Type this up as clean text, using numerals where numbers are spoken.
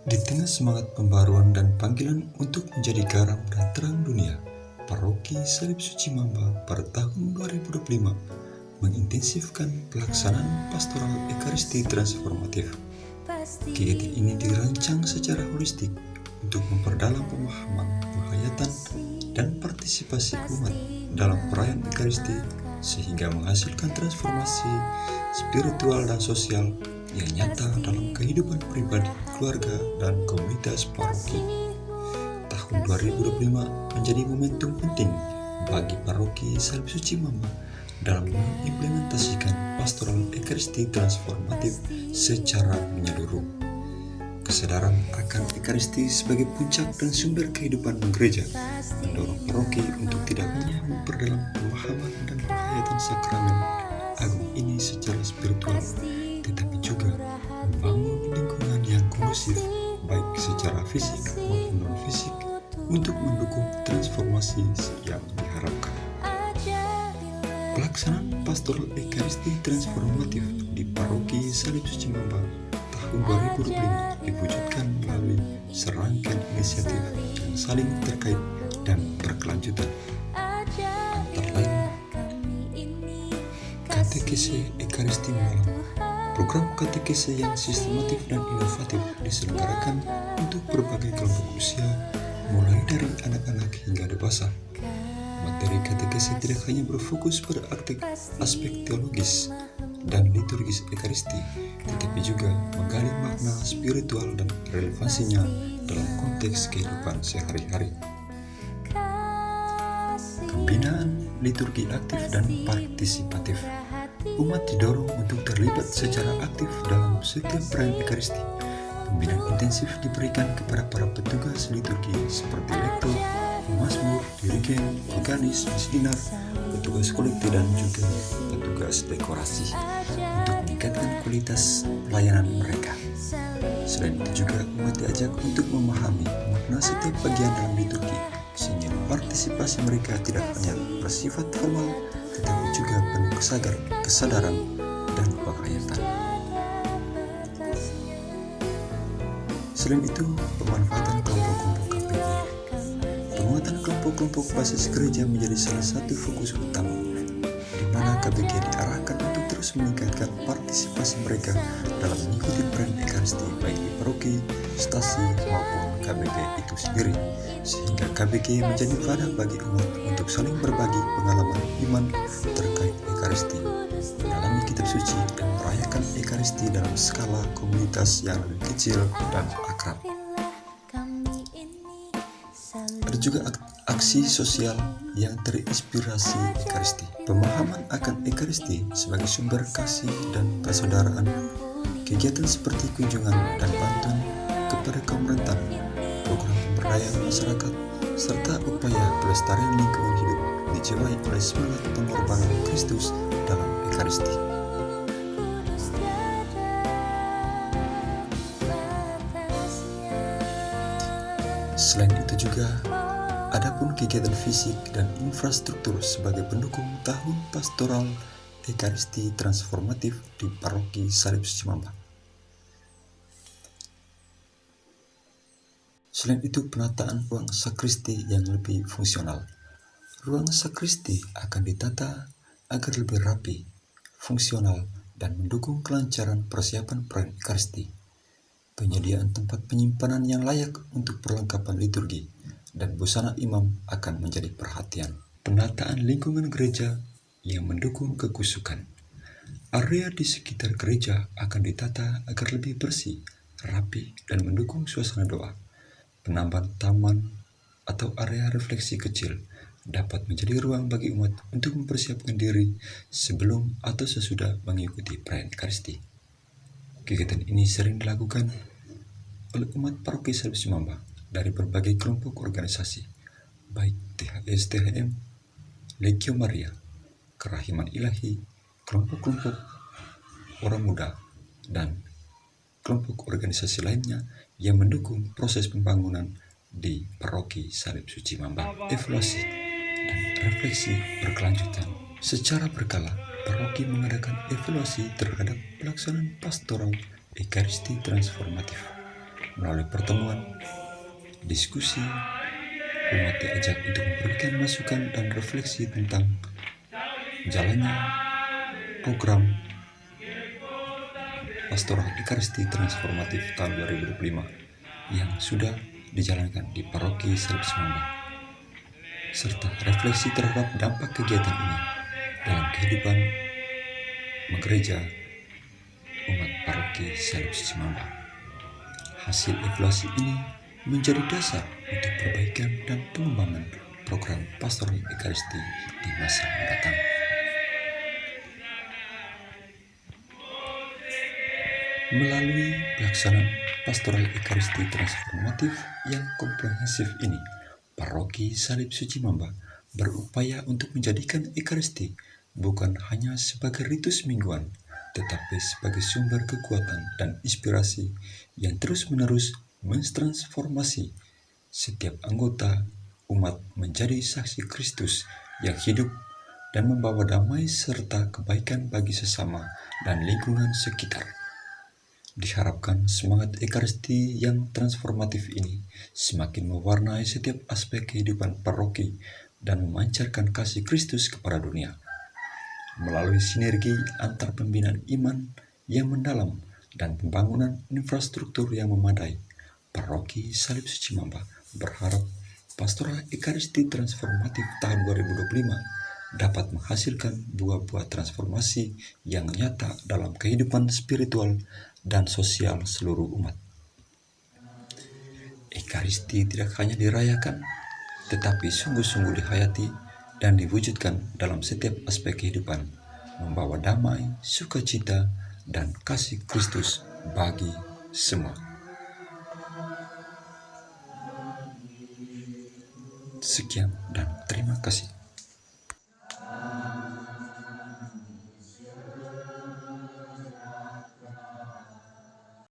Di tengah semangat pembaruan dan panggilan untuk menjadi garam dan terang dunia, Paroki Salib Suci Mamba pada tahun 2025 mengintensifkan pelaksanaan pastoral Ekaristi transformatif. Kegiatan ini dirancang secara holistik untuk memperdalam pemahaman, penghayatan, dan partisipasi umat dalam perayaan Ekaristi sehingga menghasilkan transformasi spiritual dan sosial yang nyata dalam kehidupan pribadi, keluarga, dan komunitas paroki. Tahun 2025 menjadi momentum penting bagi Paroki Salib Suci Mamba dalam mengimplementasikan pastoral Ekaristi transformatif secara menyeluruh. Kesadaran akan Ekaristi sebagai puncak dan sumber kehidupan gereja mendorong paroki untuk tidak hanya memperdalam pemahaman dan penghayatan sakramen agung ini secara spiritual, tetapi juga membangun lingkungan yang kondusif baik secara fisik maupun non-fisik untuk mendukung transformasi yang diharapkan. Pelaksanaan pastoral Ekaristi transformatif di Paroki Salib Suci Mamba tahun 2025 diwujudkan melalui serangkaian inisiatif yang saling terkait dan berkelanjutan, antara lain katekese Ekaristi malam. Program katekese yang sistematif dan inovatif diselenggarakan untuk berbagai kelompok usia, mulai dari anak-anak hingga dewasa. Materi katekese tidak hanya berfokus pada aspek teologis dan liturgis Ekaristi, tetapi juga menggali makna spiritual dan relevansinya dalam konteks kehidupan sehari-hari. Pembinaan liturgi aktif dan partisipatif. Umat didorong untuk terlibat secara aktif dalam setiap perayaan Ekaristi. Pembinaan intensif diberikan kepada para petugas liturgi seperti lektor, pemazmur, dirigen, organis, misdinar, petugas kolektif dan juga petugas dekorasi untuk meningkatkan kualitas pelayanan mereka. Selain itu juga umat diajak untuk memahami makna setiap bagian dalam liturgi, sehingga partisipasi mereka tidak hanya bersifat formal, tetapi juga penuh kesadaran dan penghayatan. Selain itu, pemanfaatan kelompok-kelompok KPG. Penguatan kelompok-kelompok basis gereja menjadi salah satu fokus utama, di mana KPG diarahkan untuk terus meningkatkan partisipasi mereka dalam mengikuti perayaan Ekaristi baik di paroki, stasi maupun KBG itu sendiri, sehingga KBG menjadi wadah bagi umat untuk saling berbagi pengalaman iman terkait Ekaristi, mendalami kitab suci dan merayakan Ekaristi dalam skala komunitas yang lebih kecil dan akrab. Ada juga aksi sosial yang terinspirasi Ekaristi. Pemahaman akan Ekaristi sebagai sumber kasih dan persaudaraan, kegiatan seperti kunjungan dan bantuan kepada kaum rentan, program pemberdayaan masyarakat, serta upaya pelestarian lingkungan hidup dijiwai oleh semangat pengorbanan Kristus dalam Ekaristi. Selain itu juga, adapun kegiatan fisik dan infrastruktur sebagai pendukung tahun pastoral Ekaristi transformatif di Paroki Salib Suci Mamba. Selain itu, penataan ruang sakristi yang lebih fungsional. Ruang sakristi akan ditata agar lebih rapi, fungsional, dan mendukung kelancaran persiapan perayaan Ekaristi. Penyediaan tempat penyimpanan yang layak untuk perlengkapan liturgi dan busana imam akan menjadi perhatian. Penataan lingkungan gereja yang mendukung kekusukan. Area di sekitar gereja akan ditata agar lebih bersih, rapi, dan mendukung suasana doa. Penambahan taman atau area refleksi kecil dapat menjadi ruang bagi umat untuk mempersiapkan diri sebelum atau sesudah mengikuti perayaan Ekaristi. Kegiatan ini sering dilakukan oleh umat Paroki Salib Suci Mamba dari berbagai kelompok organisasi, baik THS THM, Legio Maria, Kerahiman Ilahi, kelompok-kelompok orang muda, dan kelompok organisasi lainnya yang mendukung proses pembangunan di Paroki Salib Suci Mamba. Evaluasi dan refleksi berkelanjutan. Secara berkala, paroki mengadakan evaluasi terhadap pelaksanaan pastoral Ekaristi transformatif. Melalui pertemuan, diskusi, umat diajak untuk memberikan masukan dan refleksi tentang jalannya program Pastoral Ekaristi Transformatif tahun 2025 yang sudah dijalankan di Paroki Salib Semamba, serta refleksi terhadap dampak kegiatan ini dalam kehidupan gereja umat Paroki Salib Semamba. Hasil evaluasi ini menjadi dasar untuk perbaikan dan pengembangan program Pastoral Ekaristi di masa mendatang. Melalui pelaksanaan Pastoral Ekaristi Transformatif yang komprehensif ini, Paroki Salib Suci Mamba berupaya untuk menjadikan Ekaristi bukan hanya sebagai ritus mingguan, tetapi sebagai sumber kekuatan dan inspirasi yang terus-menerus mentransformasi setiap anggota umat menjadi saksi Kristus yang hidup dan membawa damai serta kebaikan bagi sesama dan lingkungan sekitar. Diharapkan semangat Ekaristi yang transformatif ini semakin mewarnai setiap aspek kehidupan paroki dan memancarkan kasih Kristus kepada dunia. Melalui sinergi antar pembinaan iman yang mendalam dan pembangunan infrastruktur yang memadai, Paroki Salib Suci Mamba berharap Pastoral Ekaristi Transformatif tahun 2025 dapat menghasilkan buah-buah transformasi yang nyata dalam kehidupan spiritual dan sosial seluruh umat. Ekaristi tidak hanya dirayakan, tetapi sungguh-sungguh dihayati dan diwujudkan dalam setiap aspek kehidupan, membawa damai, sukacita, dan kasih Kristus bagi semua. Sekian dan terima kasih.